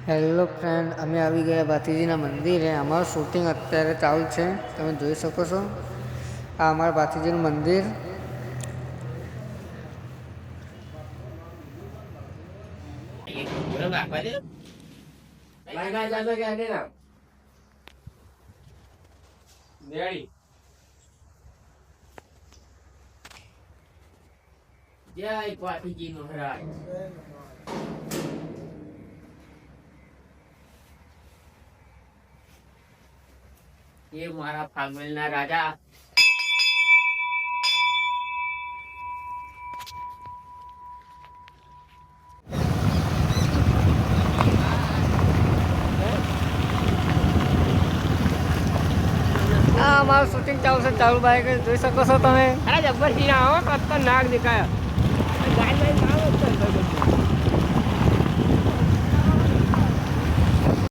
Hello friend, અમે આવી ગયા ભાતીજીના મંદિરે. અમારું શૂટિંગ અત્યારે ચાલુ છે, તમે જોઈ શકો છો. આ અમારા ભાતીજીનું મંદિર. જય ભાતીજી મહારાજ. એ મારા ફાગવેલના રાજા. આ અમારું શૂટિંગ ચાલુ છે, ચાલુ બાઈક જોઈ શકો છો તમે. અરે જબ્બર હીરા હો, ખતરનાક દેખાય.